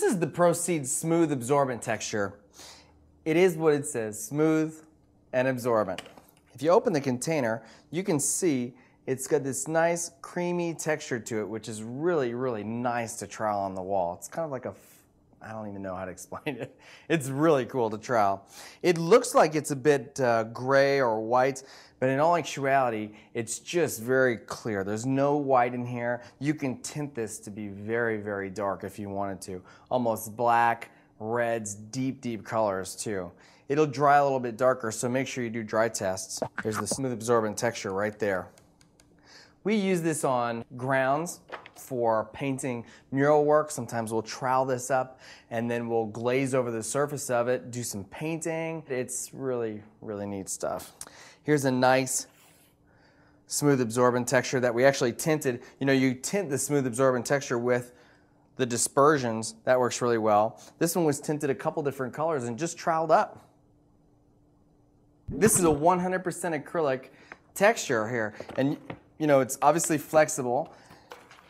This is the Proceed Smooth Absorbent texture. It is what it says, smooth and absorbent. If you open the container, you can see it's got this nice creamy texture to it, which is really, really nice to trowel on the wall. It's kind of like I don't even know how to explain it. It's really cool to trowel. It looks like it's a bit gray or white, but in all actuality, it's just very clear. There's no white in here. You can tint this to be very, very dark if you wanted to. Almost black, reds, deep, deep colors too. It'll dry a little bit darker, so make sure you do dry tests. There's the smooth absorbent texture right there. We use this on grounds for painting mural work. Sometimes we'll trowel this up and then we'll glaze over the surface of it, do some painting. It's really, really neat stuff. Here's a nice smooth absorbent texture that we actually tinted. You know, you tint the smooth absorbent texture with the dispersions. That works really well. This one was tinted a couple different colors and just troweled up. This is a 100% acrylic texture here, and you know, it's obviously flexible.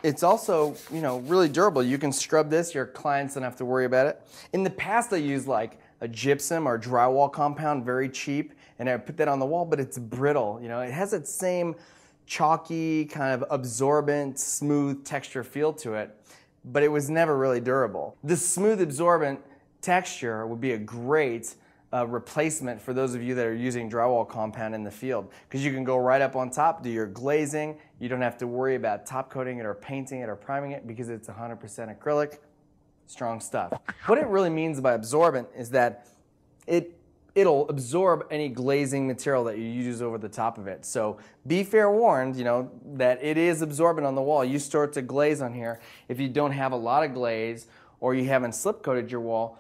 It's also, you know, really durable. You can scrub this, your clients don't have to worry about it. In the past, I used like a gypsum or drywall compound, very cheap, and I put that on the wall, but it's brittle. You know, it has that same chalky, kind of absorbent, smooth texture feel to it, but it was never really durable. This smooth absorbent texture would be a great replacement for those of you that are using drywall compound in the field, because you can go right up on top, do your glazing. You don't have to worry about top coating it or painting it or priming it because it's 100% acrylic. Strong stuff. What it really means by absorbent is that it'll absorb any glazing material that you use over the top of it. So be fair warned, you know, that it is absorbent on the wall. You start to glaze on here. If you don't have a lot of glaze or you haven't slip coated your wall,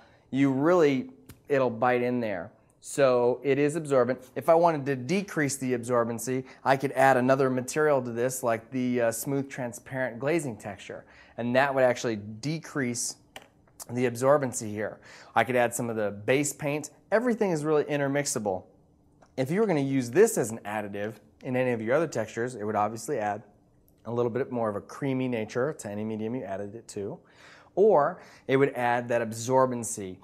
it'll bite in there. So it is absorbent. If I wanted to decrease the absorbency, I could add another material to this, like the smooth transparent glazing texture, and that would actually decrease the absorbency here. I could add some of the base paint. Everything is really intermixable. If you were going to use this as an additive in any of your other textures, it would obviously add a little bit more of a creamy nature to any medium you added it to, or it would add that absorbency.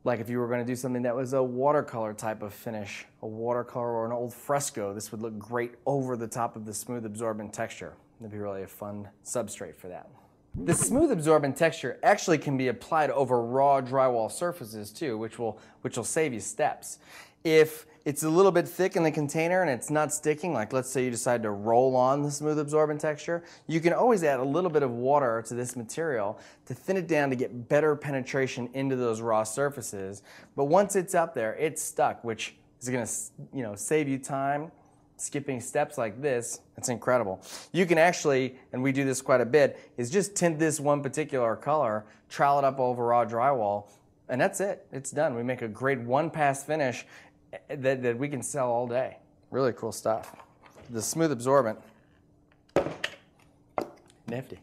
Like if you were going to do something that was a watercolor type of finish, a watercolor or an old fresco, this would look great over the top of the smooth absorbent texture. It'd be really a fun substrate for that. The smooth absorbent texture actually can be applied over raw drywall surfaces too, which will save you steps. If it's a little bit thick in the container and it's not sticking, like let's say you decide to roll on the smooth absorbent texture, you can always add a little bit of water to this material to thin it down to get better penetration into those raw surfaces. But once it's up there, it's stuck, which is going to, you know, save you time. Skipping steps like this, it's incredible. You can actually, and we do this quite a bit, is just tint this one particular color, trowel it up over raw drywall, and that's it. It's done. We make a great one-pass finish that we can sell all day. Really cool stuff. The smooth absorbent, nifty.